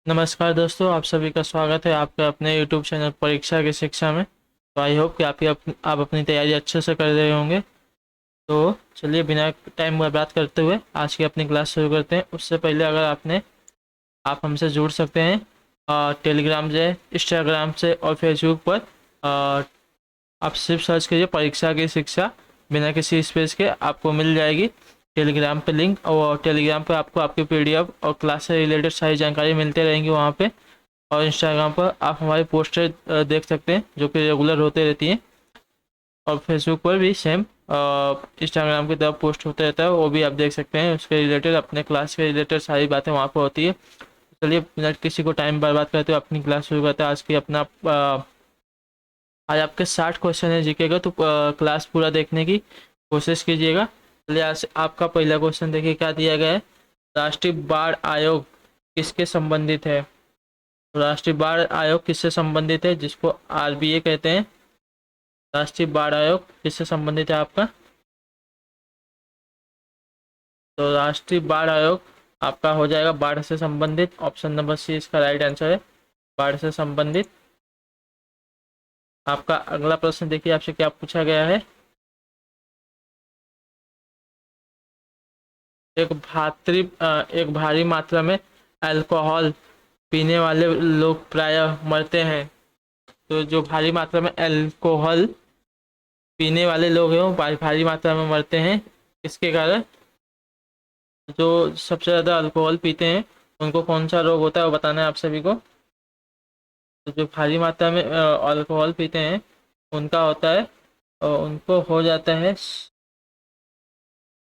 नमस्कार दोस्तों, आप सभी का स्वागत है आपके अपने YouTube चैनल परीक्षा की शिक्षा में। तो आई होप कि आप अपनी तैयारी अच्छे से कर रहे होंगे। तो चलिए बिना टाइम बर्बाद करते हुए आज की अपनी क्लास शुरू करते हैं। उससे पहले अगर आप हमसे जुड़ सकते हैं टेलीग्राम से, इंस्टाग्राम से और फेसबुक पर। अ, आप सिर्फ सर्च कीजिए परीक्षा की शिक्षा, बिना किसी स्पेस के आपको मिल जाएगी टेलीग्राम पे लिंक। और टेलीग्राम पे आपको आपकी पीडीएफ और क्लास से रिलेटेड सारी जानकारी मिलती रहेंगी वहाँ पे। और इंस्टाग्राम पर आप हमारी पोस्टर देख सकते हैं जो कि रेगुलर होते रहती हैं। और फेसबुक पर भी सेम इंस्टाग्राम की तरफ पोस्ट होते रहता है, वो भी आप देख सकते हैं। उसके रिलेटेड, अपने क्लास के रिलेटेड सारी बातें वहाँ पर होती है। चलिए बिना किसी को टाइम बर्बाद करते हुए अपनी क्लास शुरू करते हैं। आज आपके 60 क्वेश्चन है जीके का, तो क्लास पूरा देखने की कोशिश कीजिएगा। चलिए आज आपका पहला क्वेश्चन देखिए क्या दिया गया है। राष्ट्रीय बाढ़ आयोग किसके संबंधित है? राष्ट्रीय बाढ़ आयोग किससे संबंधित है, जिसको आरबीए कहते हैं? राष्ट्रीय बाढ़ आयोग किससे संबंधित है आपका? तो राष्ट्रीय बाढ़ आयोग आपका हो जाएगा बाढ़ से संबंधित। ऑप्शन नंबर सी इसका राइट आंसर है, बाढ़ से संबंधित। आपका अगला प्रश्न देखिए, आपसे क्या पूछा गया है। एक भारी मात्रा में अल्कोहल पीने वाले लोग प्रायः मरते हैं। तो जो भारी मात्रा में अल्कोहल पीने वाले लोग हैं वो भारी मात्रा में मरते हैं, किसके कारण? जो सबसे ज़्यादा अल्कोहल पीते हैं उनको कौन सा रोग होता है वो बताना है आप सभी को। तो जो भारी मात्रा में अल्कोहल पीते हैं उनका होता है, उनको हो जाता है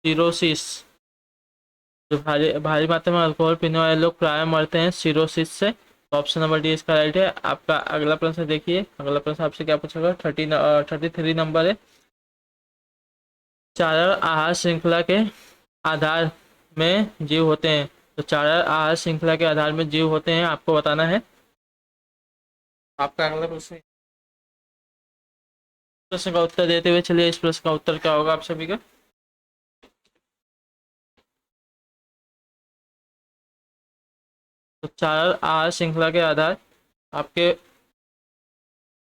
सिरोसिस। जो भारी भारी मात्रा में अल्कोहल पीने वाले लोग प्राय मरते हैं सिरोसिस से। तो ऑप्शन नंबर डी इसका राइट है। आपका अगला प्रश्न देखिए, अगला प्रश्न आपसे क्या पूछेगा। 33 नंबर है। चारा आहार श्रृंखला के आधार में जीव होते हैं। तो चारा आहार श्रृंखला के आधार में जीव होते हैं, आपको बताना है। आपका अगला प्रश्न, प्रश्न का उत्तर देते हुए चलिए, इस प्रश्न का उत्तर क्या होगा आप सभी का। तो चारा आहार श्रृंखला के आधार आपके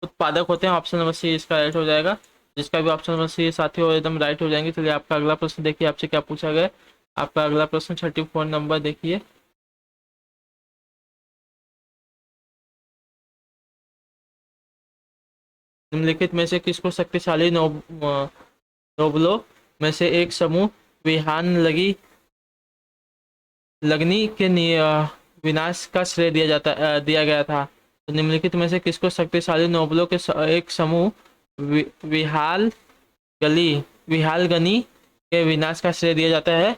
उत्पादक होते हैं। ऑप्शन नंबर सी इसका राइट हो जाएगा। जिसका भी ऑप्शन नंबर सी साथी हो एकदम राइट हो जाएंगे। चलिए आपका अगला प्रश्न देखिए, आपसे क्या पूछा गया है। आपका अगला प्रश्न 34 नंबर देखिए। निम्नलिखित में से किसको शक्तिशाली नोबलों में से एक समूह विहान लगनी के विनाश का श्रेय दिया गया था? तो निम्नलिखित में से किसको शक्तिशाली नोबलों के एक समूह विहाल गली विहालगनी के विनाश का श्रेय दिया जाता है?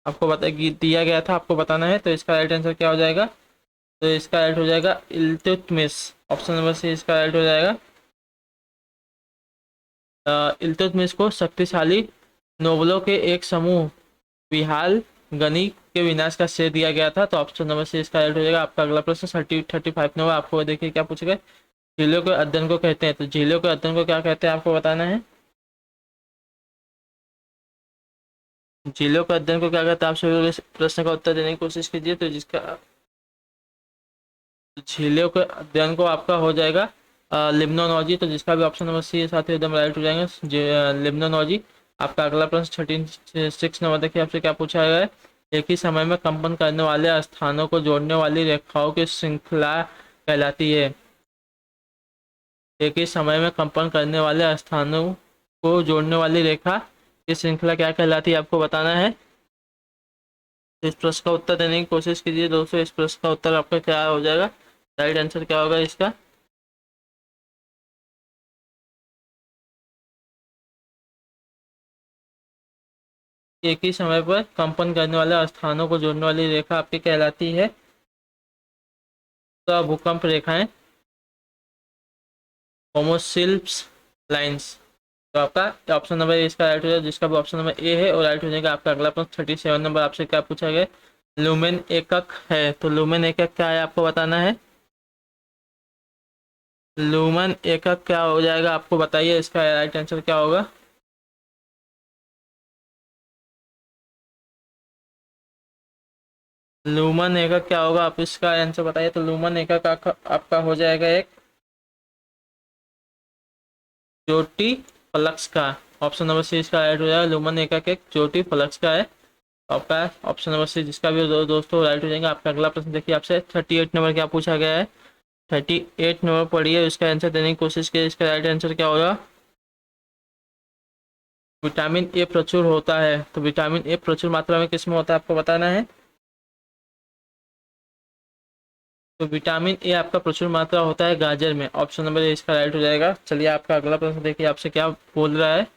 आपको दिया गया था, आपको बताना है। तो इसका राइट आंसर क्या हो जाएगा? तो इसका राइट हो जाएगा इल्तुतमिश। ऑप्शन नंबर सी इसका राइट हो जाएगा। इल्तुतमिश को शक्तिशाली नोबलों के एक समूह विहाल गनी के विनाश का श्रेय दिया गया था। तो ऑप्शन नंबर सी इसका राइट हो जाएगा। आपका अगला प्रश्न 35 नंबर, आपको देखिए क्या पूछेगा। झीलों के अध्ययन को कहते हैं। तो झीलों के अध्ययन को क्या कहते हैं आपको बताना है। झीलों के अध्ययन को क्या कहते हैं, आप सभी इस प्रश्न का उत्तर देने की कोशिश कीजिए। तो जिसका झीलों के अध्ययन को आपका हो जाएगा लिम्नोलॉजी। तो जिसका भी ऑप्शन नंबर सी है साथ ही एकदम राइट हो जाएंगे, लिम्नोलॉजी। आपका अगला प्रश्न 36 नंबर देखिए, आपसे क्या पूछा गया है। एक ही समय में कंपन करने वाले स्थानों को जोड़ने वाली रेखाओं की श्रृंखला कहलाती है। एक ही समय में कंपन करने वाले स्थानों को जोड़ने वाली रेखा की श्रृंखला क्या कहलाती है, आपको बताना है। इस प्रश्न का उत्तर देने की कोशिश कीजिए दोस्तों। इस प्रश्न का उत्तर आपका क्या हो जाएगा, राइट आंसर क्या होगा इसका? एक ही समय पर कंपन करने वाले स्थानों को जोड़ने वाली रेखा आपकी कहलाती है तो भूकंप रेखाएं, होमोसिल्प्स लाइंस। तो आपका ऑप्शन नंबर ए इसका राइट हो जाएगा। जिसका भी ऑप्शन नंबर ए है और राइट हो जाएगा। आपका अगला प्रश्न 37 नंबर, आपसे क्या पूछा गया। लुमेन एकक है। तो लुमेन एकक क्या है आपको बताना है। लुमेन एकक क्या हो जाएगा आपको बताइए, इसका राइट आंसर क्या होगा। लूमन एकक क्या होगा, आप इसका आंसर बताइए। तो लूमन एकक आपका हो जाएगा एक ज्योति फ्लक्स का। ऑप्शन नंबर सी इसका राइट हो जाएगा। लूमन एकक एक ज्योति फ्लक्स का है। आपका ऑप्शन नंबर सी जिसका भी दोस्तों राइट हो जाएंगे। आपका अगला प्रश्न देखिए, आपसे 38 नंबर क्या पूछा गया है। 38 नंबर पढ़िए, इसका आंसर देने की कोशिश कीजिए। इसका राइट आंसर क्या होगा। विटामिन ए प्रचुर होता है। तो विटामिन ए प्रचुर मात्रा में किस में होता है आपको बताना है। तो विटामिन ए आपका प्रचुर मात्रा होता है गाजर में। ऑप्शन नंबर ए इसका राइट हो जाएगा। चलिए आपका अगला प्रश्न देखिए, आपसे क्या बोल रहा है।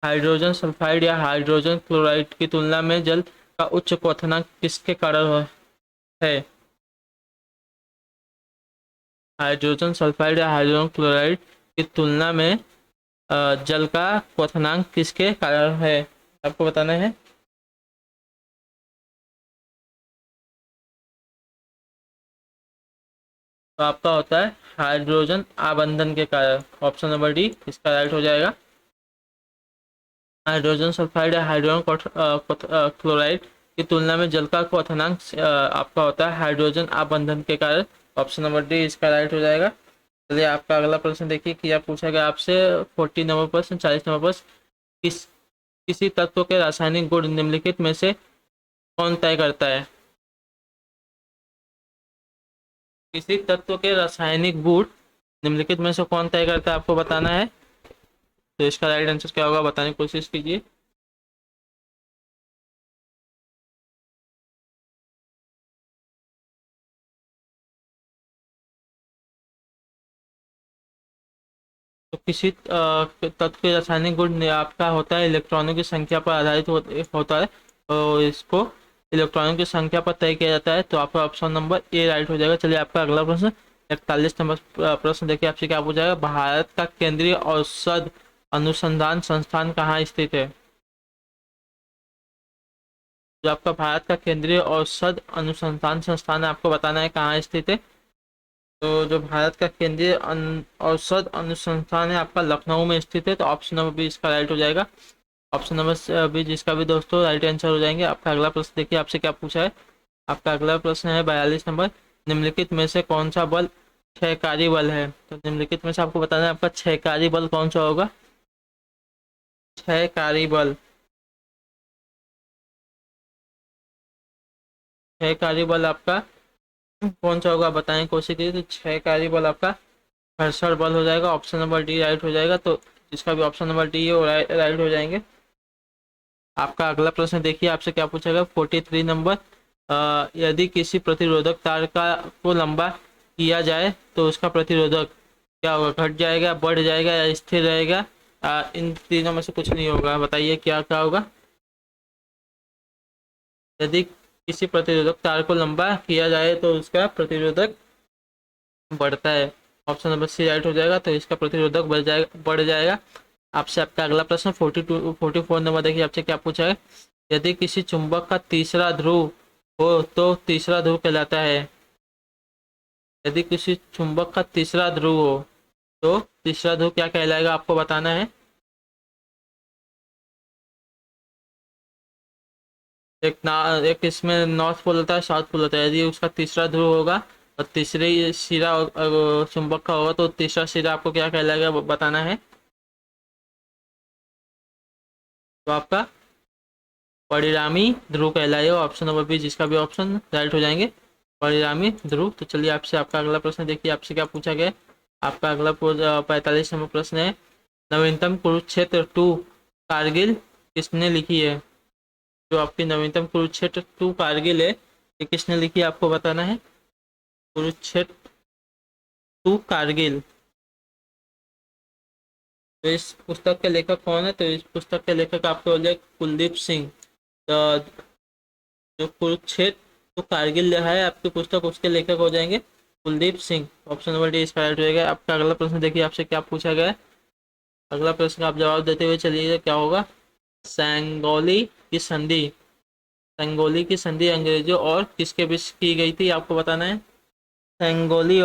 हाइड्रोजन सल्फाइड या हाइड्रोजन क्लोराइड की तुलना में जल का उच्च क्वथनांक किसके कारण है। हाइड्रोजन सल्फाइड या हाइड्रोजन क्लोराइड की तुलना में जल का क्वथनांक किसके कारण है, आपको बताना है। तो आपका होता है हाइड्रोजन आबंधन के कारण। ऑप्शन नंबर डी इसका राइट हो जाएगा। हाइड्रोजन सल्फाइड या हाइड्रोजन क्लोराइड की तुलना में जल का क्वथनांक आपका होता है हाइड्रोजन आबंधन के कारण। ऑप्शन नंबर डी इसका राइट हो जाएगा। चलिए आपका अगला प्रश्न देखिए, कि आप पूछा गया आपसे 40 नंबर प्रश्न, 40 नंबर प्रश्न। किस किसी तत्व के रासायनिक गुण निम्नलिखित में से कौन तय करता है। किसी तत्व के रासायनिक गुण निम्नलिखित में से कौन तय करता है, आपको बताना है। तो इसका राइट आंसर क्या होगा, बताने की कोशिश कीजिए। तो किसी तत्व के रासायनिक गुण आपका होता है इलेक्ट्रॉनों की संख्या पर आधारित होता है। और इसको इलेक्ट्रॉनों की संख्या पर तय किया जाता है। तो आपका ऑप्शन नंबर ए राइट हो जाएगा। चलिए आपका अगला प्रश्न 41 नंबर प्रश्न देखिए, आपसे क्या पूछा जाएगा। भारत का केंद्रीय औषध अनुसंधान संस्थान कहाँ स्थित है। जो आपका भारत का केंद्रीय औषध अनुसंधान संस्थान है, आपको बताना है कहाँ स्थित है। तो जो भारत का केंद्रीय औषध अनुसंस्थान है आपका लखनऊ में स्थित है। तो ऑप्शन नंबर बी इसका राइट हो जाएगा। ऑप्शन नंबर बी जिसका भी दोस्तों राइट आंसर हो जाएंगे। आपका अगला प्रश्न देखिए, आपसे क्या पूछा है। आपका अगला प्रश्न है 42 नंबर। निम्नलिखित में से कौन सा बल क्षयकारी बल है। तो निम्नलिखित में से आपको बताना है आपका क्षयकारी बल कौन सा होगा। क्षयकारी बल, क्षयकारी बल आपका कौन सा होगा बताने की कोशिश कीजिए। तो क्षयकारी बल आपका घर्षण बल हो जाएगा। ऑप्शन नंबर डी राइट हो जाएगा। तो जिसका भी ऑप्शन नंबर डी है वो राइट हो जाएंगे। आपका अगला प्रश्न देखिए, आपसे क्या पूछा गया 43 नंबर। यदि किसी प्रतिरोधक तार का को लंबा किया जाए तो उसका प्रतिरोधक क्या होगा, घट जाएगा, बढ़ जाएगा या स्थिर रहेगा। इन तीनों में से कुछ नहीं होगा, बताइए क्या क्या होगा। यदि किसी प्रतिरोधक तार को लंबा किया जाए तो उसका प्रतिरोधक बढ़ता है। ऑप्शन नंबर सी राइट हो जाएगा। तो इसका प्रतिरोधक बढ़ जाएगा। आपसे आपका अगला प्रश्न 44 नंबर देखिए, आपसे क्या पूछा है। यदि किसी चुंबक का तीसरा ध्रुव हो तो तीसरा ध्रुव कहलाता है। यदि किसी चुंबक का तीसरा ध्रुव हो तो तीसरा ध्रुव क्या कहलाएगा, आपको बताना है। एक इसमें नॉर्थ पोल होता है, साउथ पोल होता है। यदि उसका तीसरा ध्रुव होगा और तीसरे सिरा चुंबक का होगा तो तीसरा सिरा आपको क्या कहलाएगा बताना है। तो आपका परिणामी ध्रुव कहलाएगा। ऑप्शन नंबर बी जिसका भी ऑप्शन राइट हो जाएंगे, परिणामी ध्रुव। तो चलिए आपसे आपका अगला प्रश्न देखिए, आपसे क्या पूछा गया। आपका अगला 45 नंबर प्रश्न है। नवीनतम कुरुक्षेत्र 2 कारगिल किसने लिखी है। जो आपकी नवीनतम कुरुक्षेत्र 2 कारगिल है, ये किसने लिखी है आपको बताना है। कुरुक्षेत्र 2 कारगिल। तो इस पुस्तक के लेखक कौन है। तो इस पुस्तक के लेखक आपके हो जाए कुलदीप सिंह। तो जो कुरुक्षेत्र तो कारगिल है आपकी पुस्तक, उसके लेखक हो जाएंगे Kuldeep Singh. Option number D इसका राइट हो जाएगा। आपका अगला प्रश्न देखिए, आपसे क्या पूछा गया है। अगला प्रश्न का आप जवाब देते हुए चलिए, क्या होगा। सेंगोली की संधि, सेंगोली की संधि अंग्रेजों और किसके बीच की गई थी, आपको बताना है। सेंगोली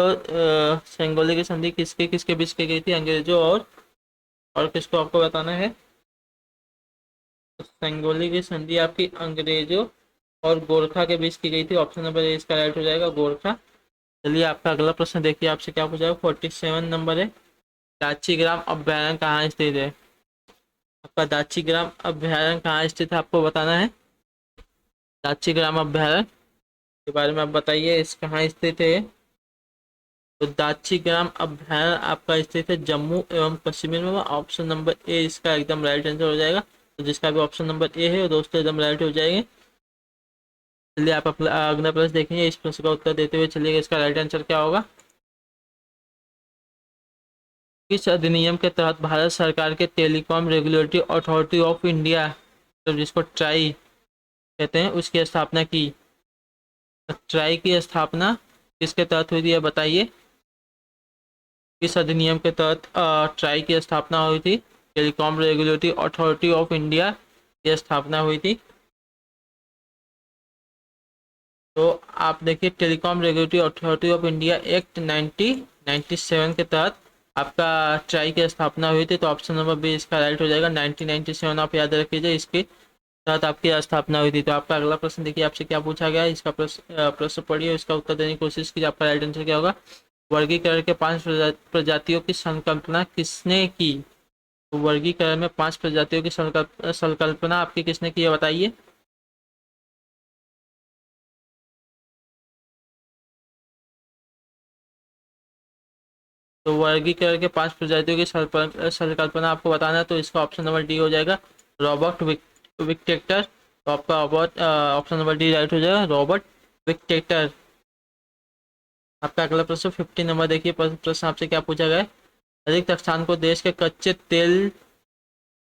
की संधि किसके किसके बीच की गई थी, अंग्रेजों और किसको, आपको बताना है। तो सेंगोली की संधि आपकी अंग्रेजों और गोरखा के बीच की गई थी। ऑप्शन नंबर ए इसका राइट हो जाएगा, गोरखा। चलिए आपका अगला प्रश्न देखिए, आपसे क्या पूछा है। 47 नंबर है, दाची ग्राम अभ्यारण्य कहाँ स्थित है। आपका दाची ग्राम अभ्यारण्य कहाँ स्थित है आपको बताना है। दाची ग्राम अभ्यारण्य के बारे में आप बताइए, इस कहाँ स्थित है। तो दाची ग्राम अभ्यारण्य आपका स्थित है जम्मू एवं कश्मीर में। ऑप्शन नंबर ए इसका एकदम राइट आंसर हो जाएगा। तो जिसका भी ऑप्शन नंबर ए है वो दोस्तों एकदम राइट हो जाएंगे। चलिए आप अपना अगला प्रश्न देखेंगे, इस प्रश्न का उत्तर देते हुए चलिएगा, इसका राइट आंसर क्या होगा। किस अधिनियम के तहत भारत सरकार के telecom regulatory authority of India, तो जिसको ट्राई कहते हैं, उसकी स्थापना की। ट्राई की स्थापना किसके तहत हुई थी ये बताइए। किस अधिनियम के तहत ट्राई की स्थापना हुई थी। Telecom regulatory authority of India की स्थापना हुई थी। तो आप देखिए, telecom regulatory authority of India act 1997 के तहत आपका ट्राई की स्थापना हुई थी। तो ऑप्शन नंबर बी इसका राइट हो जाएगा। 1997 आप याद रखिए, इसके तहत आपकी स्थापना हुई थी। तो आपका अगला प्रश्न देखिए, आपसे क्या पूछा गया है। इसका प्रश्न पढ़िए, इसका उत्तर देने की कोशिश कीजिए। आपका राइट आंसर क्या होगा। वर्गीकरण के 5 प्रजातियों की संकल्पना किसने की। तो वर्गीकरण में 5 प्रजातियों की संकल्पना आपकी किसने की है बताइए। तो वर्गीकरण के 5 प्रजातियों की संकल्पना आपको बताना है। तो इसका ऑप्शन नंबर डी हो जाएगा, रॉबर्ट विक्टेक्टर। तो आपका ऑप्शन नंबर डी राइट हो जाएगा, रॉबर्ट विक्टेक्टर। आपका अगला प्रश्न 50 नंबर देखिए, प्रश्न आपसे क्या पूछा गया है। अधिक स्थान को देश के कच्चे तेल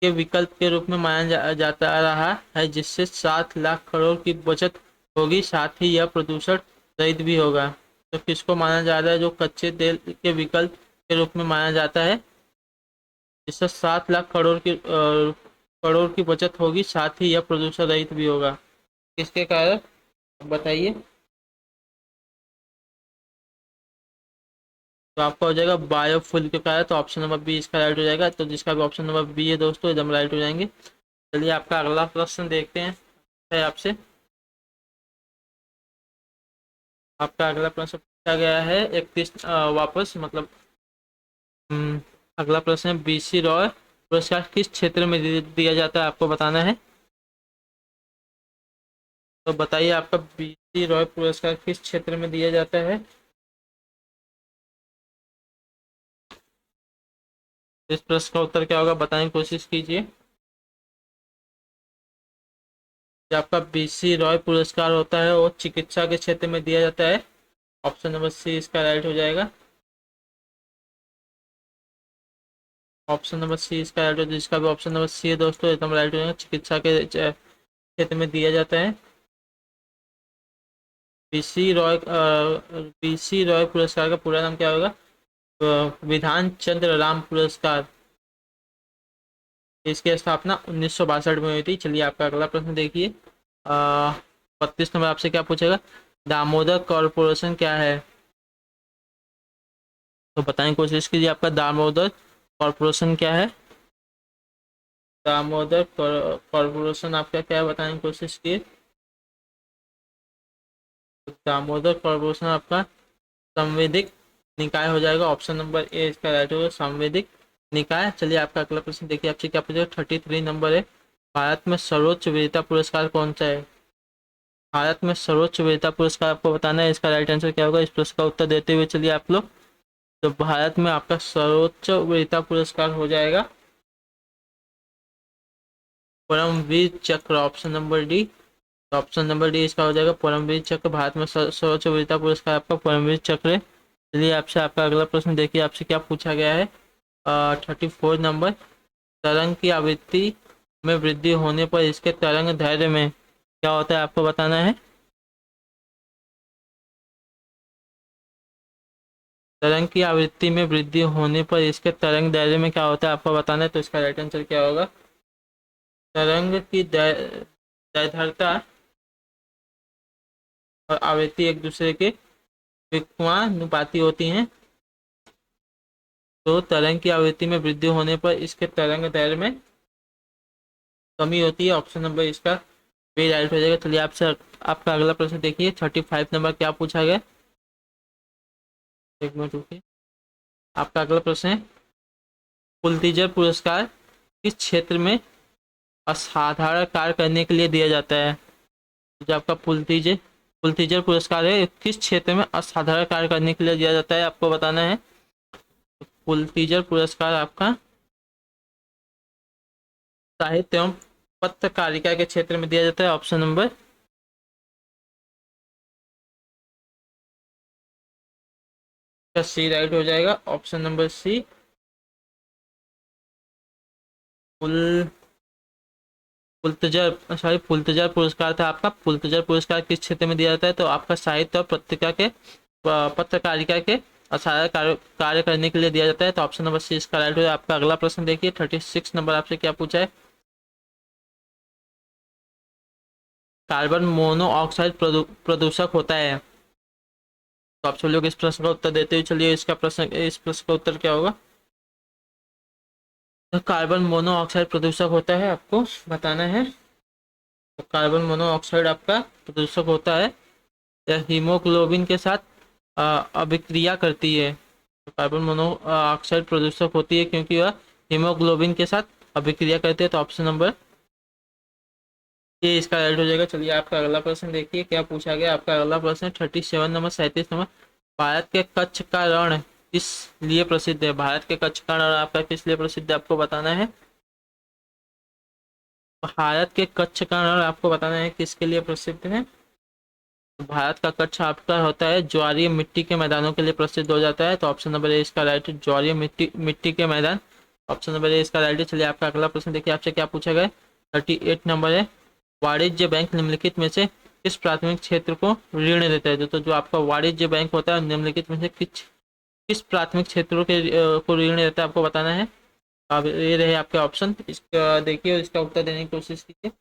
के विकल्प के रूप में माना जाता रहा है, जिससे 7 लाख करोड़ की बचत होगी, साथ ही यह प्रदूषण रहित भी होगा। तो किसको माना जा रहा है जो कच्चे तेल के विकल्प के रूप में माना जाता है, जिससे 7 लाख करोड़ की बचत होगी, साथ ही यह प्रदूषण रहित भी होगा। किसके कारण बताइए। तो आपका हो जाएगा बायोफुल के कारण। तो ऑप्शन नंबर बी इसका राइट हो जाएगा। तो जिसका भी ऑप्शन नंबर बी है दोस्तों एकदम राइट हो जाएंगे। चलिए आपका अगला प्रश्न देखते हैं है आपसे। आपका अगला प्रश्न पूछा गया है 31 वापस मतलब हम्म, अगला प्रश्न है, बीसी रॉय पुरस्कार किस क्षेत्र में दिया जाता है आपको बताना है। तो बताइए आपका बीसी रॉय पुरस्कार किस क्षेत्र में दिया जाता है। इस प्रश्न का उत्तर क्या होगा बताने की कोशिश कीजिए। जो आपका बीसी रॉय पुरस्कार होता है वो चिकित्सा के क्षेत्र में दिया जाता है। ऑप्शन नंबर सी इसका राइट हो जाएगा। ऑप्शन नंबर सी इसका राइट हो, जिसका भी ऑप्शन नंबर सी है दोस्तों एकदम राइट हो जाएगा। चिकित्सा के क्षेत्र में दिया जाता है। बीसी रॉय पुरस्कार का पूरा नाम क्या होगा। विधान चंद्र राम पुरस्कार। इसकी स्थापना 1962 में हुई थी। चलिए आपका अगला प्रश्न देखिए। 32 नंबर आपसे क्या पूछेगा, दामोदर कॉरपोरेशन क्या है। तो बताने की कोशिश कीजिए, आपका दामोदर कॉरपोरेशन क्या है। दामोदर कॉरपोरेशन आपका क्या है बताने की कोशिश कीजिए। तो दामोदर कॉरपोरेशन आपका संवैधानिक निकाय हो जाएगा। ऑप्शन नंबर ए इसका राइट होगा, संवैधानिक निकाय। चलिए आपका अगला प्रश्न देखिए, आपसे क्या पूछेगा। 33 नंबर है, भारत में सर्वोच्च वीरता पुरस्कार कौन सा है। भारत में सर्वोच्च वीरता पुरस्कार आपको बताना है। इसका राइट आंसर क्या होगा, इस प्रश्न का उत्तर देते हुए चलिए आप लोग। तो भारत में आपका सर्वोच्च वीरता पुरस्कार हो जाएगा परमवीर चक्र। Option number D. तो ऑप्शन नंबर डी इसका हो जाएगा परमवीर चक्र। भारत में सर्वोच्च वीरता पुरस्कार आपका परमवीर चक्र है। चलिए आपसे आपका अगला प्रश्न देखिए, आपसे क्या पूछा गया है। 34 नंबर, तरंग की आवृत्ति में वृद्धि होने पर इसके तरंग दैर्ध्य में क्या होता है आपको बताना है। तरंग की आवृत्ति में वृद्धि होने पर इसके तरंग दैर्ध्य में क्या होता है आपको बताना है। तो इसका राइट आंसर क्या होगा, तरंग की दैर्घ्यता और आवृत्ति एक दूसरे के विकर्णानुपाती होती हैं। तो तरंग की आवृत्ति में वृद्धि होने पर इसके तरंग दैर्ध्य में कमी होती है। ऑप्शन नंबर इसका बी राइट हो जाएगा। चलिए आपसे आपका अगला प्रश्न देखिए, 35 नंबर क्या पूछा गया। एक मिनट रुकिए। आपका अगला प्रश्न है, पुलित्जर पुरस्कार किस क्षेत्र में असाधारण कार्य करने के लिए दिया जाता है। जो आपका पुलित्जर पुलित्जर पुरस्कार है, किस क्षेत्र में असाधारण कार्य करने के लिए दिया जाता है, आपको बताना है। पुलित्जर पुरस्कार आपका साहित्य एवं पत्रकारिता के क्षेत्र में दिया जाता है। ऑप्शन नंबर सी राइट हो जाएगा। ऑप्शन नंबर सी, पुल पुलित्जर पुरस्कार था आपका। पुलित्जर पुरस्कार किस क्षेत्र में दिया जाता है, तो आपका साहित्य और पत्रिका के पत्रकारिता के असाधारण कार्य करने के लिए दिया जाता है। तो ऑप्शन नंबर सी इसका राइट हो जाएगा। आपका अगला प्रश्न देखिए, 36 नंबर आपसे क्या पूछा है। कार्बन मोनोऑक्साइड प्रदूषक होता है। तो आप सभी लोग इस प्रश्न का उत्तर देते हुए चलिए, इस प्रश्न का उत्तर क्या होगा। तो कार्बन मोनोऑक्साइड प्रदूषक होता है, आपको बताना है। तो कार्बन मोनोऑक्साइड आपका प्रदूषक होता है, यह हीमोग्लोबिन के साथ अभिक्रिया करती है। तो कार्बन मोनोऑक्साइड प्रदूषक होती है क्योंकि वह हीमोग्लोबिन के साथ अभिक्रिया करती है। तो ऑप्शन नंबर ये इसका राइट हो जाएगा। चलिए आपका अगला प्रश्न देखिए क्या पूछा गया। आपका अगला प्रश्न 37 नंबर 37 नंबर, भारत के कच्छ का रण किस लिए प्रसिद्ध है। भारत के कच्छ का रण आपका किस लिए प्रसिद्ध है, आपको बताना है। भारत के कच्छ का रण आपको बताना है किसके लिए प्रसिद्ध है। भारत का कच्छ आपका होता है ज्वारीय मिट्टी के मैदानों के लिए प्रसिद्ध हो जाता है। तो ऑप्शन नंबर ए इसका राइट है, ज्वारीय मिट्टी के मैदान। ऑप्शन नंबर ए इसका राइट है। चलिए आपका अगला प्रश्न देखिए, आपसे क्या पूछा गया। 38 नंबर है, वाणिज्य बैंक निम्नलिखित में से किस प्राथमिक क्षेत्र को ऋण देता है। तो जो आपका वाणिज्य बैंक होता है निम्नलिखित में से किस प्राथमिक क्षेत्रों के को ऋण देता है, आपको बताना है। अब ये रहे आपके ऑप्शन, इसका देखिए और इसका उत्तर देने की कोशिश कीजिए।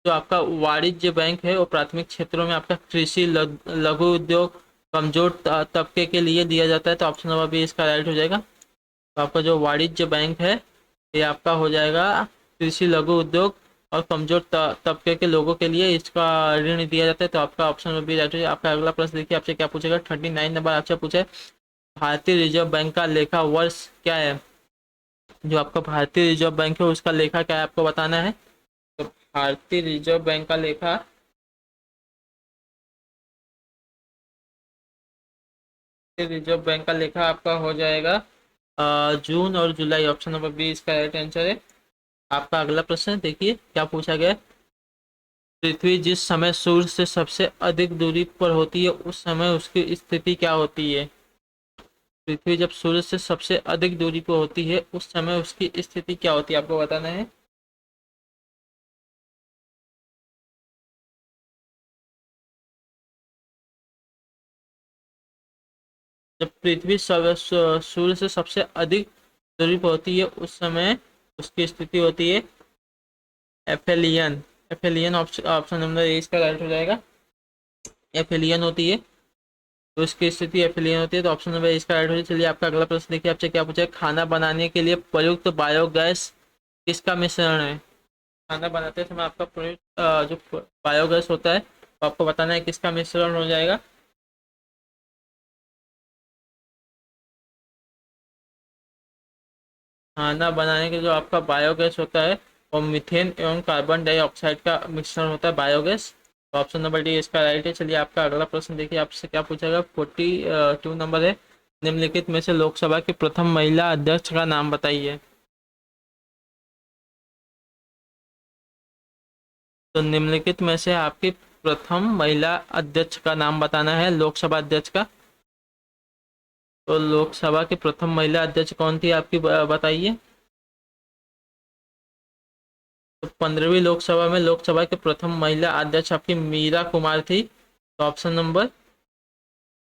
जो आपका वाणिज्य बैंक है वो प्राथमिक क्षेत्रों में आपका कृषि, लघु उद्योग, कमजोर तबके के लिए दिया जाता है। तो ऑप्शन नंबर बी इसका राइट हो जाएगा। तो आपका जो वाणिज्य बैंक है ये आपका हो जाएगा कृषि, लघु उद्योग और कमजोर तबके के लोगों के लिए इसका ऋण दिया जाता है। तो आपका ऑप्शन नंबर बी राइट हो जाएगा। आपका अगला प्रश्न देखिए, आपसे क्या पूछेगा। 39 नंबर आपसे पूछे, भारतीय रिजर्व बैंक का लेखा वर्ष क्या है। जो आपका भारतीय रिजर्व बैंक है उसका लेखा क्या है, आपको बताना है। तो भारतीय रिजर्व बैंक का लेखा रिजर्व बैंक का लेखा आपका हो जाएगा जून और जुलाई। ऑप्शन नंबर बी इसका राइट आंसर है। आपका अगला प्रश्न देखिए क्या पूछा गया है। पृथ्वी जिस समय सूर्य से सबसे अधिक दूरी पर होती है उस समय उसकी स्थिति क्या होती है। पृथ्वी जब सूर्य से सबसे अधिक दूरी पर होती है उस समय उसकी स्थिति क्या होती है, आपको बताना है। जब पृथ्वी सूर्य से सबसे अधिक दूरी पर होती है उस समय उसकी स्थिति होती है एफेलियन। एफेलियन ऑप्शन नंबर ए इसका राइट हो जाएगा। एफेलियन होती है तो इसकी स्थिति एफिलियन होती है। तो ऑप्शन नंबर इसका राइट हो जाए। चलिए आपका अगला प्रश्न देखिए, आपसे क्या पूछा है। खाना बनाने के लिए प्रयुक्त बायोगैस किसका मिश्रण है। खाना बनाते समय आपका प्रयुक्त जो बायोगैस होता है तो आपको बताना है किसका मिश्रण हो जाएगा। खाना बनाने के जो आपका बायोगैस होता है वो मीथेन एवं कार्बन डाइऑक्साइड का मिश्रण होता है बायोगैस। तो ऑप्शन नंबर डी इसका राइट है। चलिए आपका अगला प्रश्न देखिए, आपसे क्या पूछेगा। 42 नंबर है, निम्नलिखित में से लोकसभा की प्रथम महिला अध्यक्ष का नाम बताइए। तो निम्नलिखित में से आपकी प्रथम महिला अध्यक्ष का नाम बताना है, लोकसभा अध्यक्ष का। तो लोकसभा की प्रथम महिला अध्यक्ष कौन थी आपकी, बताइए। तो 15वीं लोकसभा में लोकसभा की प्रथम महिला अध्यक्ष आपकी मीरा कुमार थी। तो ऑप्शन नंबर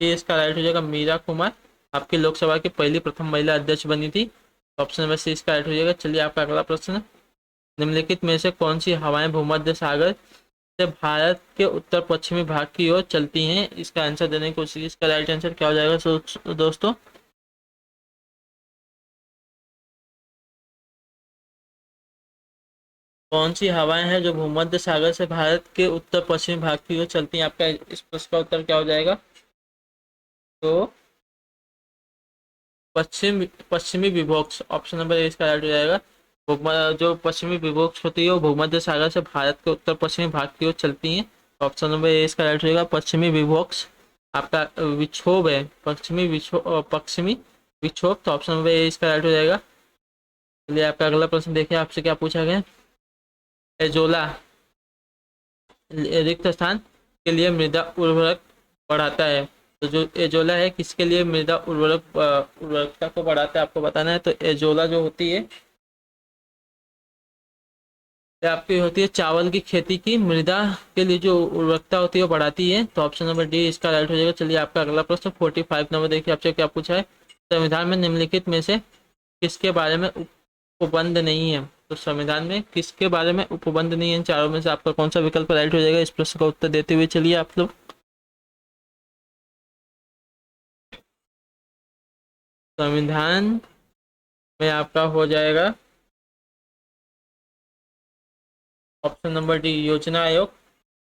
ये इसका राइट हो जाएगा, मीरा कुमार आपकी लोकसभा की पहली प्रथम महिला अध्यक्ष बनी थी। तो ऑप्शन नंबर सी इसका राइट हो जाएगा। चलिए आपका अगला प्रश्न, निम्नलिखित में से कौन सी हवाएं भूमध्य सागर से भारत के उत्तर पश्चिमी भाग की ओर चलती हैं, इसका आंसर देने की कोशिश। इसका राइट आंसर क्या हो जाएगा दोस्तों। कौन सी हवाएं हैं जो भूमध्य सागर से भारत के उत्तर पश्चिमी भाग की ओर चलती हैं? आपका इस प्रश्न का उत्तर क्या हो जाएगा? तो पश्चिमी विभोक्स, ऑप्शन नंबर ए इसका राइट हो जाएगा। जो पश्चिमी विभोक्स होती है वो भूमध्य सागर से भारत के उत्तर पश्चिमी भाग की ओर चलती हैं। ऑप्शन नंबर ए इसका राइट हो जाएगा, पश्चिमी विभोक्स। आपका विक्षोभ है, पश्चिमी विक्षोभ, तो ऑप्शन नंबर ए इसका राइट हो जाएगा। चलिए आपका अगला प्रश्न देखिए, आपसे क्या पूछा गया। एजोला रिक्त स्थान के लिए मृदा उर्वरक बढ़ाता है। तो जो एजोला है किसके लिए मृदा उर्वरकता को बढ़ाता है, आपको बताना है। तो एजोला जो होती है ये आपकी होती है चावल की खेती की मृदा के लिए, जो उर्वरकता होती है वो बढ़ाती है। तो ऑप्शन नंबर डी इसका राइट हो जाएगा। चलिए आपका अगला प्रश्न 45 नंबर देखिए, आपसे क्या पूछा है। संविधान में निम्नलिखित में से किसके बारे में उपबंध नहीं है? तो संविधान में किसके बारे में उपबंध नहीं है, इन चारों में से आपका कौन सा विकल्प राइट हो जाएगा? इस प्रश्न का उत्तर देते हुए चलिए आप लोग। संविधान में आपका हो जाएगा ऑप्शन नंबर डी, योजना आयोग।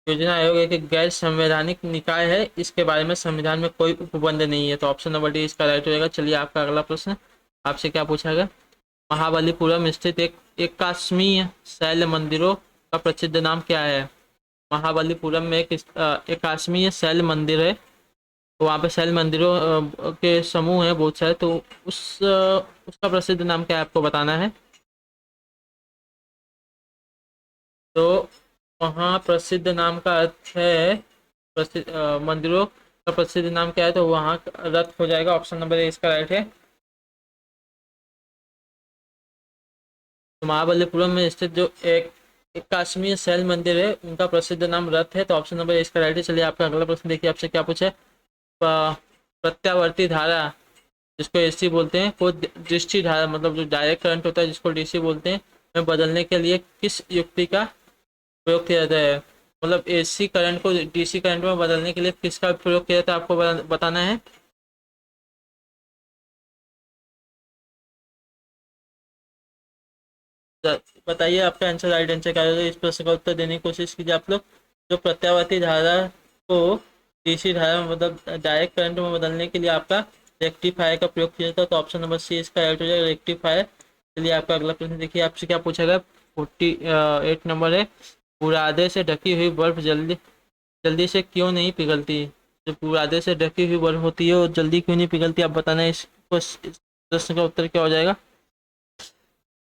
योजना आयोग एक गैर संवैधानिक निकाय है, इसके बारे में संविधान में कोई उपबंध नहीं है। तो ऑप्शन नंबर डी इसका राइट हो जाएगा। चलिए आपका अगला प्रश्न, आपसे क्या पूछा गया। महाबलीपुरम स्थित एक काश्मीर शैल मंदिरों का प्रसिद्ध नाम क्या है? महाबलीपुरम में एक काश्मीर शैल मंदिर है, तो वहाँ पे शैल मंदिरों के समूह हैं बहुत सारे, तो उसका प्रसिद्ध नाम क्या है आपको बताना है। तो वहाँ प्रसिद्ध नाम का अर्थ है, प्रसिद्ध मंदिरों का प्रसिद्ध नाम क्या है? तो वहाँ रथ हो जाएगा। ऑप्शन नंबर ए इसका राइट है। तो महाबलीपुरम में स्थित जो एक काश्मीर शैल मंदिर है उनका प्रसिद्ध नाम रथ है। तो ऑप्शन नंबर ए इसका राइट है। चलिए आपका अगला प्रश्न देखिए, आपसे क्या पूछा है। प्रत्यावर्ती धारा जिसको एसी बोलते हैं, को दृष्टि धारा मतलब जो डायरेक्ट करंट होता है जिसको डीसी बोलते हैं, में बदलने के लिए किस युक्ति का प्रयोग किया जाता है? मतलब एसी करंट को डीसी करंट में बदलने के लिए किसका प्रयोग किया जाता है आपको बताना है। बताइए आपका आंसर, राइट आंसर क्या होगा? इस प्रश्न का उत्तर देने की कोशिश कीजिए आप लोग। जो प्रत्यावर्ती धारा को डीसी धारा में मतलब डायरेक्ट करंट में बदलने के लिए आपका रेक्टिफायर का प्रयोग किया जाता है। तो ऑप्शन नंबर सी इसका राइट हो जाएगा, रेक्टिफायर। चलिए आपका अगला प्रश्न देखिए, आपसे क्या पूछा गया। 48 नंबर है, बुरादे से ढकी हुई बर्फ जल्दी जल्दी से क्यों नहीं पिघलती? जो बुरादे से ढकी हुई बर्फ होती है वो जल्दी क्यों नहीं पिघलती, आप बताना है। इस प्रश्न का उत्तर क्या हो जाएगा।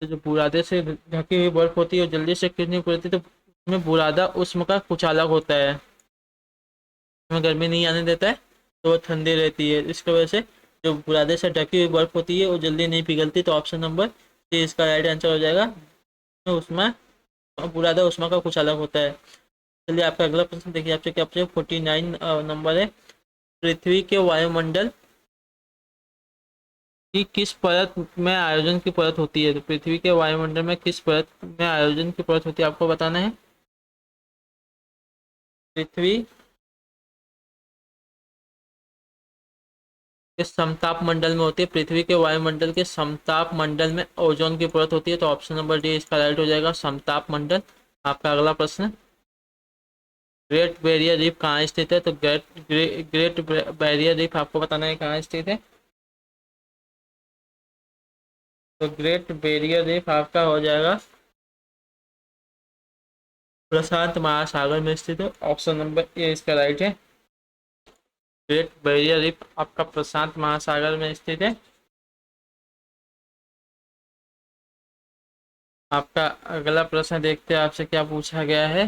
तो जो बुरादे से ढकी हुई बर्फ होती है वो जल्दी से क्यों नहीं पिघलती? तो उसमें बुरादा उष्म का कुचालक होता है, उसमें गर्मी नहीं आने देता है, तो वो ठंडी रहती है। इसकी वजह से जो बुरादे से ढकी हुई बर्फ होती है वो जल्दी नहीं पिघलती। तो ऑप्शन नंबर सी इसका राइट आंसर हो जाएगा। उसमें बुरादा उष्मा का कुचालक होता है। चलिए आपका अगला प्रश्न देखिए, आपसे क्या पूछे। 49 नंबर है, पृथ्वी के वायुमंडल की किस परत में आयोजन की परत होती है? तो पृथ्वी के वायुमंडल में किस परत में आयोजन की परत होती है आपको बताना है। पृथ्वी के समताप मंडल में होती है, पृथ्वी के वायुमंडल के समताप मंडल में ओजोन की परत होती है। तो ऑप्शन नंबर डी इसका राइट हो जाएगा, समताप मंडल। आपका अगला प्रश्न, ग्रेट बैरियर रीफ कहाँ स्थित है? तो ग्रेट बैरियर रीफ आपको बताना है कहाँ स्थित है। तो ग्रेट बैरियर रीफ आपका हो जाएगा प्रशांत महासागर में स्थित है। ऑप्शन नंबर ए इसका राइट है। ग्रेट बैरियर रीफ आपका प्रशांत महासागर में स्थित है। आपका अगला प्रश्न देखते हैं, आपसे क्या पूछा गया है।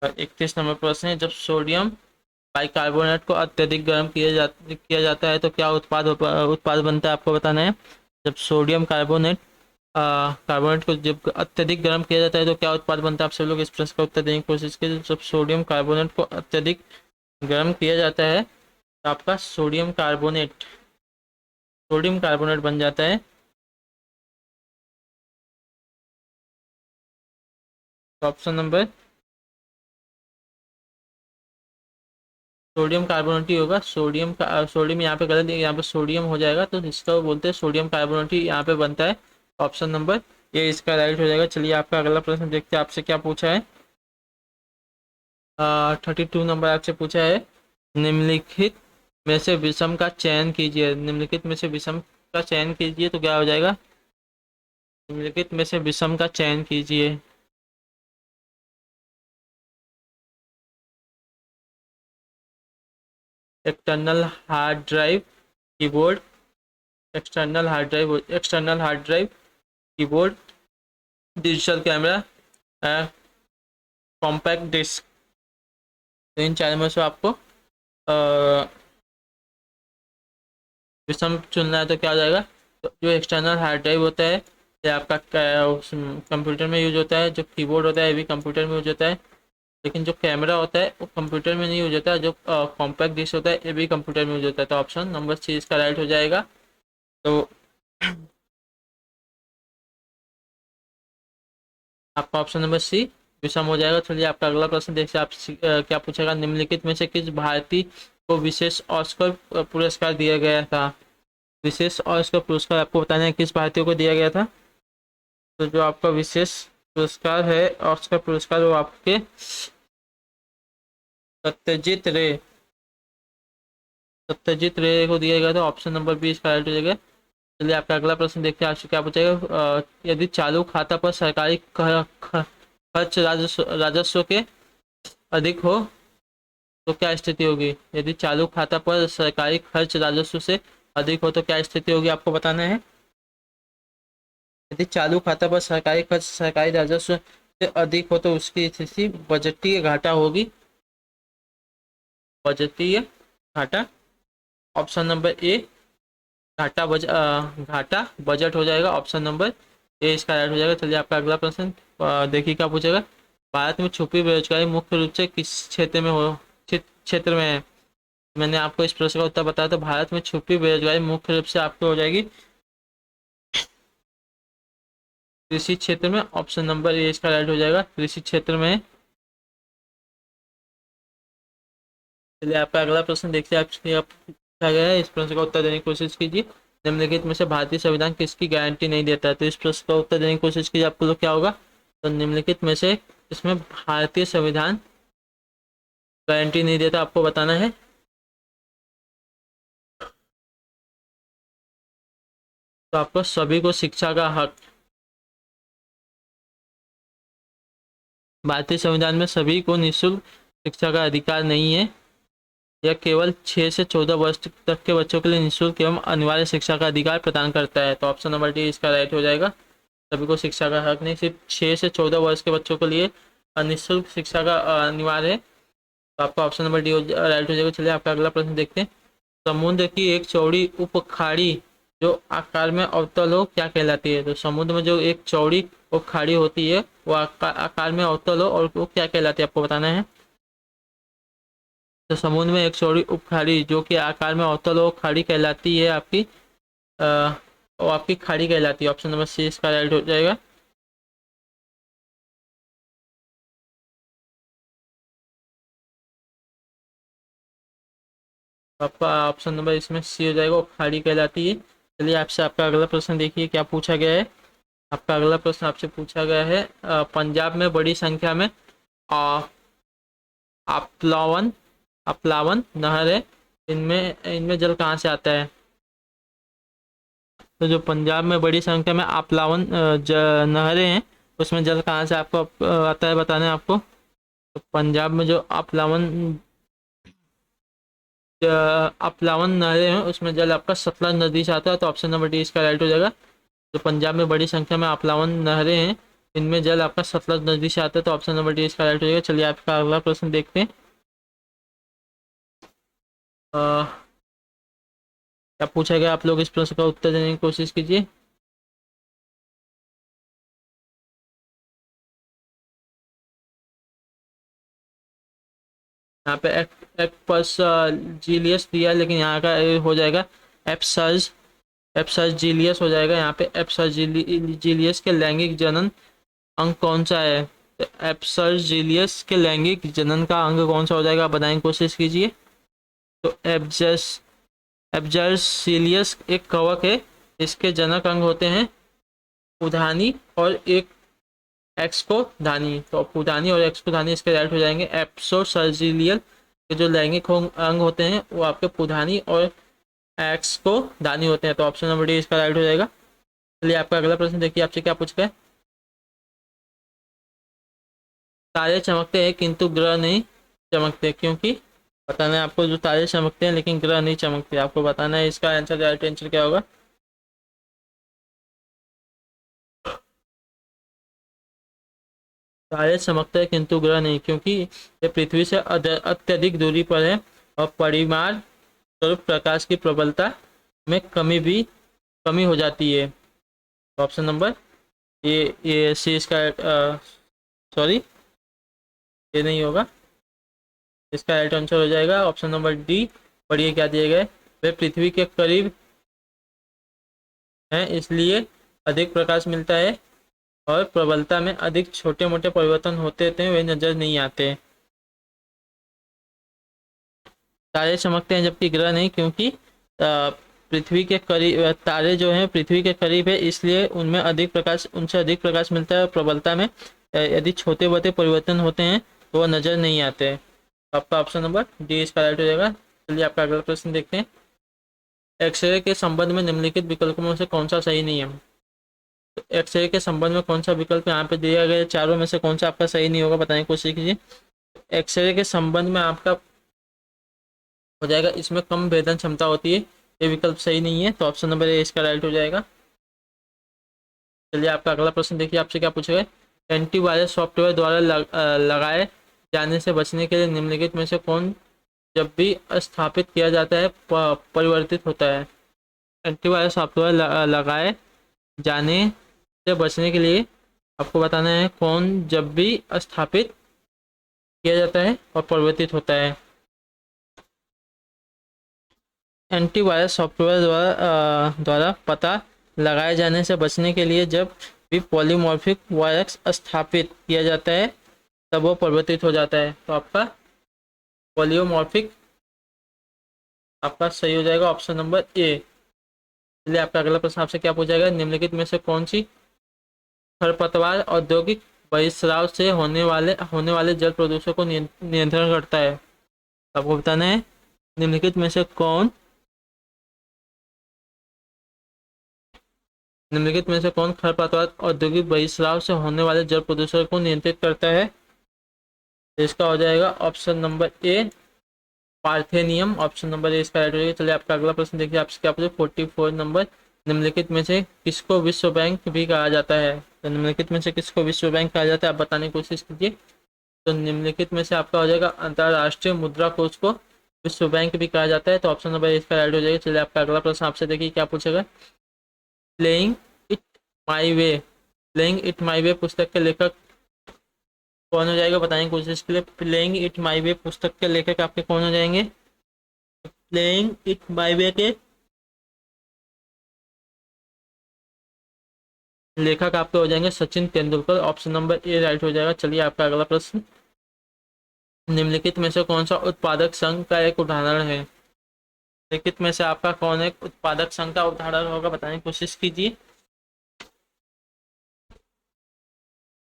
31 नंबर प्रश्न है, जब सोडियम बाइकार्बोनेट को अत्यधिक गर्म किया जाता है तो क्या उत्पाद बनता है आपको बताना है। जब सोडियम कार्बोनेट को जब अत्यधिक गर्म किया जाता है तो क्या उत्पाद बनता है? आप सब लोग इस प्रश्न का उत्तर देने की कोशिश कीजिए। जब सोडियम कार्बोनेट को अत्यधिक गर्म किया जाता है तो आपका सोडियम कार्बोनेट बन जाता है। तो ऑप्शन नंबर सोडियम कार्बोनेट ही होगा। सोडियम यहाँ पे गलत है, यहाँ पे सोडियम हो जाएगा, तो इसका वो बोलते हैं सोडियम कार्बोनेट ही यहाँ पे बनता है। ऑप्शन नंबर ये इसका राइट हो जाएगा। चलिए आपका अगला प्रश्न देखते हैं आपसे क्या पूछा है। 32 नंबर आपसे पूछा है, निम्नलिखित में से विषम का चयन कीजिए। निम्नलिखित में से विषम का चयन कीजिए तो क्या हो जाएगा, निम्नलिखित में से विषम का चयन कीजिए। External hard drive, keyboard, external hard drive, keyboard, digital camera, compact disc. तो इन चार में से आपको विषम चुनना है तो क्या हो जाएगा। तो जो एक्सटर्नल हार्ड ड्राइव होता है ये आपका कंप्यूटर में यूज होता है, जो कीबोर्ड होता है ये भी कंप्यूटर में यूज होता है, लेकिन जो कैमरा होता है वो कंप्यूटर में नहीं यूज होता है, जो कॉम्पैक्ट डिस्क होता है ये भी कंप्यूटर में यूज होता है। तो ऑप्शन नंबर सी इसका राइट हो जाएगा। तो आपका ऑप्शन नंबर सी विषम हो जाएगा। चलिए आपका अगला प्रश्न देखिए आप क्या पूछेगा, निम्नलिखित में से किस भारतीय को विशेष ऑस्कर पुरस्कार दिया गया था। विशेष ऑस्कर पुरस्कार आपको बताना है किस भारतीय को दिया गया था। तो जो आपका विशेष पुरस्कार है ऑस्कर पुरस्कार वो आपके सत्यजीत रे, सत्यजीत रे को दिया गया था। ऑप्शन नंबर बी इसका राइट हो जाएगा। चलिए आपका अगला प्रश्न देखते हैं आपसे क्या पूछेगा। यदि चालू खाता पर सरकारी खर्च राजस्व के अधिक हो तो क्या स्थिति होगी। यदि चालू खाता पर सरकारी खर्च राजस्व से अधिक हो तो क्या स्थिति होगी आपको बताना है। यदि चालू खाता पर सरकारी खर्च सरकारी राजस्व से अधिक हो तो उसकी स्थिति बजटीय घाटा होगी, बजटीय घाटा। ऑप्शन नंबर ए घाटा बजट हो जाएगा। ऑप्शन नंबर ए इसका राइट हो जाएगा। चलिए आपका अगला प्रश्न देखिए क्या पूछेगा। भारत में छुपी बेरोजगारी मुख्य रूप से किस क्षेत्र में हो, क्षेत्र में है। मैंने आपको इस प्रश्न का उत्तर बताया। तो भारत में छुपी बेरोजगारी मुख्य रूप से आपको हो जाएगी कृषि क्षेत्र में। ऑप्शन नंबर ए इसका राइट हो जाएगा, कृषि क्षेत्र में। चलिए आपका अगला प्रश्न देखते हैं आप पूछा गया है। इस प्रश्न का उत्तर देने की कोशिश कीजिए। निम्नलिखित में से भारतीय संविधान किसकी गारंटी नहीं देता है। तो इस प्रश्न का उत्तर देने की कोशिश कीजिए, आपको लोग क्या होगा। तो निम्नलिखित में से इसमें भारतीय संविधान गारंटी नहीं देता, आपको बताना है। तो आपको सभी को शिक्षा का हक, भारतीय संविधान में सभी को निःशुल्क शिक्षा का अधिकार नहीं है। यह केवल 6 से 14 वर्ष तक के बच्चों के लिए निःशुल्क एवं अनिवार्य शिक्षा का अधिकार प्रदान करता है। तो ऑप्शन नंबर डी इसका राइट हो जाएगा। सभी को शिक्षा का हक नहीं, सिर्फ 6 से 14 वर्ष के बच्चों के लिए निःशुल्क शिक्षा का अनिवार्य है। तो आपका ऑप्शन नंबर डी राइट हो जाएगा। चलिए आपका अगला प्रश्न देखते हैं। समुद्र की एक चौड़ी उपखाड़ी जो आकार में अवतल हो क्या कहलाती है। तो समुद्र में जो एक चौड़ी उपखाड़ी होती है वो आकार में अवतल हो और वो क्या कहलाती है आपको बताना है। तो समुद्र में एक चौड़ी उपखाड़ी जो कि आकार में अवतल हो खाड़ी कहलाती है आपकी वो आपकी खाड़ी कहलाती है। ऑप्शन नंबर सी इसका राइट हो जाएगा। आपका ऑप्शन नंबर इसमें सी हो जाएगा, वो खाड़ी कहलाती है। चलिए आपसे आपका अगला प्रश्न देखिए क्या पूछा गया है। आपका अगला प्रश्न आपसे पूछा गया है पंजाब में बड़ी संख्या में आ, अपलावन अपलावन नहर है, इनमें इनमें जल कहाँ से आता है। तो जो पंजाब में बड़ी संख्या में अपलावन नहरें हैं उसमें जल कहाँ से आपको आता है बताना है आपको। तो पंजाब में जो अपलावन नहरें हैं उसमें जल आपका सतलज नदी से आता है। तो ऑप्शन नंबर डी इसका राइट हो जाएगा। तो पंजाब में बड़ी संख्या में अपलावन नहरें हैं इनमें जल आपका सतलज नदी से आता है। तो ऑप्शन नंबर डी इसका राइट हो जाएगा। चलिए आपका अगला प्रश्न देखते हैं। क्या पूछा गया, आप लोग इस प्रश्न का उत्तर देने की कोशिश कीजिए। यहाँ पे एक्पस जीलियस दिया है लेकिन यहाँ का हो जाएगा एप्सर्ज एप्सर्ज जीलियस हो जाएगा। यहाँ पे एप्सर्ज जीलियस के लैंगिक जनन अंग कौन सा है। तो एप्सर्ज जीलियस के लैंगिक जनन का अंग कौन सा हो जाएगा आप बताने की कोशिश कीजिए। तो एब्जर्स सीलियस एक कवक है, इसके जनक अंग होते हैं पुधानी और एक एक्स को धानी, तो पुधानी और एक्स को धानी इसके राइट हो जाएंगे। एप्सोसर्जिलियल के जो लैंगिक अंग होते हैं वो आपके पुधानी और एक्स को धानी होते हैं, तो ऑप्शन नंबर डी इसका राइट हो जाएगा। चलिए आपका अगला प्रश्न देखिए, आपसे क्या पूछ गया। तारे चमकते हैं किंतु ग्रह नहीं चमकते, क्योंकि बताना है आपको। जो तारे चमकते हैं लेकिन ग्रह नहीं चमकते, आपको बताना है इसका आंसर, राइट आंसर क्या होगा। तारे चमकते हैं किंतु ग्रह नहीं, क्योंकि ये पृथ्वी से अत्यधिक दूरी पर है और परिमाण स्वरूप प्रकाश की प्रबलता में कमी हो जाती है। ऑप्शन नंबर ये सी इसका, सॉरी ये नहीं होगा, इसका राइट आंसर हो जाएगा ऑप्शन नंबर डी। पढ़िए क्या दिए गए। वे पृथ्वी के करीब हैं इसलिए अधिक प्रकाश मिलता है और प्रबलता में अधिक छोटे मोटे परिवर्तन होते थे, वे नजर नहीं आते। तारे चमकते हैं जबकि ग्रह नहीं, क्योंकि पृथ्वी के करीब तारे जो हैं पृथ्वी के करीब है इसलिए उनमें उनसे अधिक प्रकाश मिलता है। प्रबलता में यदि छोटे बड़े परिवर्तन होते हैं तो वह नजर नहीं आते। आपका ऑप्शन नंबर डी इसका राइट हो जाएगा। चलिए आपका अगला प्रश्न देखते हैं। एक्सरे के संबंध में निम्नलिखित विकल्पों में से कौन सा सही नहीं है। तो एक्सरे के संबंध में कौन सा विकल्प यहाँ पे दिया गया, चारों में से कौन सा आपका सही नहीं होगा, बताने की कोशिश कीजिए। एक्सरे के संबंध में आपका हो जाएगा इसमें कम भेदन क्षमता होती है, ये विकल्प सही नहीं है, तो ऑप्शन नंबर ए इसका राइट हो जाएगा। चलिए आपका अगला प्रश्न देखिए, आपसे क्या पूछा गया। एंटीवायरस सॉफ्टवेयर द्वारा लगाए जाने से बचने के लिए निम्नलिखित में से कौन जब भी स्थापित किया जाता है परिवर्तित होता है। एंटीवायरस सॉफ्टवेयर लगाए जाने से बचने के लिए आपको बताना है कौन जब भी स्थापित किया जाता है और परिवर्तित होता है। एंटीवायरस सॉफ्टवेयर द्वारा पता लगाए जाने से बचने के लिए जब भी पॉलीमॉर्फिक वायरस स्थापित किया जाता है तब वो परिवर्तित हो जाता है, तो आपका पॉलीमॉर्फिक आपका सही हो जाएगा ऑप्शन नंबर ए। चलिए आपका अगला प्रश्न आपसे क्या पूछा जाएगा। निम्नलिखित में से कौन सी खरपतवार औद्योगिक बहिस्राव से होने वाले जल प्रदूषण को नियंत्रण करता है। आपको बताना है निम्नलिखित में से कौन खरपतवार औद्योगिक बहिस्राव से होने वाले जल प्रदूषण को नियंत्रित करता है। इसका हो जाएगा option number A parthenium, option number A इसका राइट हो जाएगा। चलिए आपका अगला प्रश्न देखिए, आपसे क्या पूछे 44 नंबर। निम्नलिखित में से किसको विश्व बैंक भी कहा जाता है। तो निम्नलिखित में से किसको विश्व बैंक कहा जाता है, आप बताने की कोशिश कीजिए। तो निम्नलिखित में से आपका हो जाएगा अंतर्राष्ट्रीय मुद्रा कोष को विश्व बैंक भी कहा जाता है, तो ऑप्शन नंबर इसका राइट हो जाएगा। चलिए आपका अगला प्रश्न आपसे देखिए क्या पूछेगा। Playing it my way playing it my way पुस्तक के लेखक कौन हो जाएगा, बताने की कोशिश के लिए। प्लेइंग इट माई वे पुस्तक के लेखक आपके कौन हो जाएंगे। प्लेइंग इट माई वे के लेखक आपके हो जाएंगे Sachin Tendulkar, option number A right हो जाएगा। चलिए आपका अगला प्रश्न। निम्नलिखित में से कौन सा उत्पादक संघ का एक उदाहरण है। निम्नलिखित में से आपका कौन एक उत्पादक संघ का उदाहरण होगा, बताने की कोशिश कीजिए।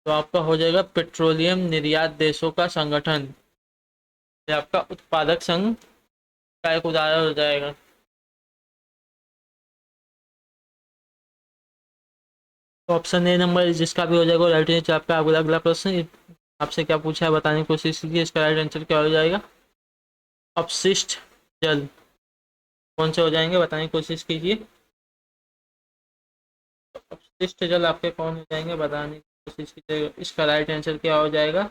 तो आपका हो जाएगा पेट्रोलियम निर्यात देशों का संगठन, ये आपका उत्पादक संघ का एक उदाहरण हो जाएगा। तो ऑप्शन ए नंबर जिसका भी हो जाएगा राइट आंसर। आपका अगला प्रश्न आपसे क्या पूछा है, बताने की कोशिश कीजिए। इसका राइट आंसर क्या हो जाएगा। अपशिष्ट जल कौन से हो जाएंगे, बताने की कोशिश कीजिए। अपशिष्ट जल आपके कौन हो जाएंगे, बताने की कोशिश कीजिए। इसका राइट आंसर क्या हो जाएगा।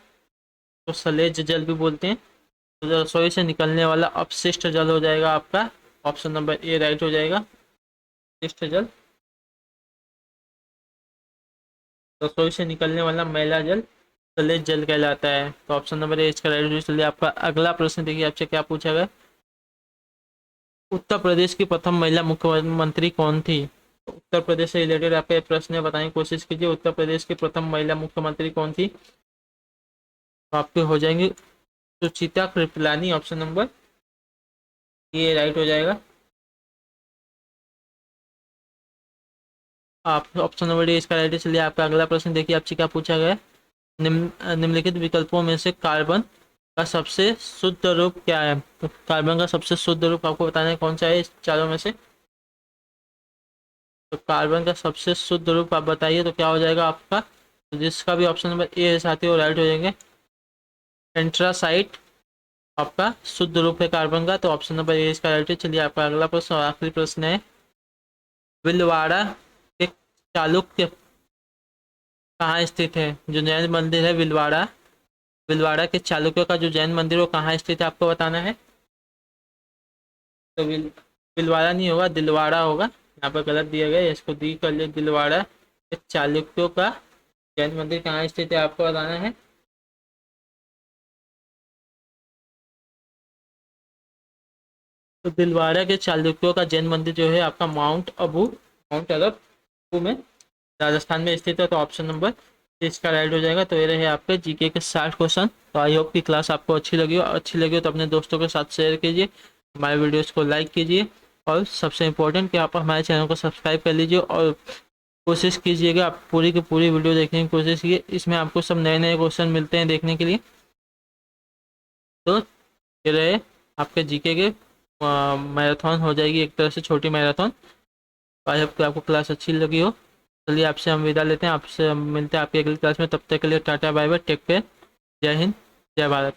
तो सलेज जल भी बोलते हैं, तो रसोई से निकलने वाला अपशिष्ट जल हो जाएगा आपका ऑप्शन नंबर ए राइट हो जाएगा। अपशिष्ट जल रसोई से निकलने वाला मैला जल सलेज जल कहलाता है, तो ऑप्शन नंबर ए इसका राइट हो जाएगा। चलिए आपका अगला प्रश्न देखिए, आपसे क्या पूछा गया। उत्तर प्रदेश की प्रथम महिला मुख्यमंत्री कौन थी। तो उत्तर प्रदेश से रिलेटेड आपका प्रश्न है, बताने की कोशिश कीजिए। उत्तर प्रदेश की प्रथम महिला मुख्यमंत्री कौन थी, तो आपके हो जाएंगे सुचिता कृपलानी, ऑप्शन नंबर ये राइट हो जाएगा। आप ऑप्शन नंबर डी इसका राइट है। चलिए आपका अगला प्रश्न देखिए, आपसे क्या पूछा गया है। निम्नलिखित विकल्पों में से कार्बन का सबसे शुद्ध रूप क्या है। तो कार्बन का सबसे शुद्ध रूप आपको बताना है कौन सा है इस चारों में से। तो कार्बन का सबसे शुद्ध रूप आप बताइए, तो क्या हो जाएगा आपका। तो जिसका भी ऑप्शन नंबर ए है साथी वो राइट हो जाएंगे। एंट्रासाइट आपका शुद्ध रूप है कार्बन का, तो ऑप्शन नंबर ए इसका राइट है। चलिए आपका अगला प्रश्न और आखिरी प्रश्न है, भीलवाड़ा के चालुक्य कहाँ स्थित है। जो जैन मंदिर है भीलवाड़ा, भीलवाड़ा के चालुक्यों का जो जैन मंदिर है वो कहाँ स्थित है आपको बताना है। तो भीलवाड़ा नहीं होगा, दिलवाड़ा होगा। यहाँ पर गलत दिया गया है, इसको दी कर लिए। दिलवाड़ा के चालुक्यों का जैन मंदिर कहाँ स्थित है आपको बताना है। तो दिलवाड़ा के चालुक्यों का जैन मंदिर जो है आपका माउंट अबू में राजस्थान में स्थित है। तो ऑप्शन नंबर इसका राइट हो जाएगा। तो ये रहे आपके जीके के 60 क्वेश्चन। तो आई होप कि क्लास आपको अच्छी लगी हो तो अपने दोस्तों के साथ शेयर कीजिए, हमारे वीडियोस को लाइक कीजिए, और सबसे इम्पोर्टेंट कि आप हमारे चैनल को सब्सक्राइब कर लीजिए, और कोशिश कीजिएगा आप पूरी की पूरी वीडियो देखने की कोशिश कीजिए। इसमें आपको सब नए नए क्वेश्चन मिलते हैं देखने के लिए। तो ये रहे आपके जीके के मैराथन हो जाएगी एक तरह से, छोटी मैराथन। आई होप कि आपको क्लास अच्छी लगी हो। चलिए आपसे हम विदा लेते हैं, आपसे हम मिलते हैं आपकी अगली क्लास में। तब तक के लिए tata bye bye, take care, जय हिंद, जय भारत।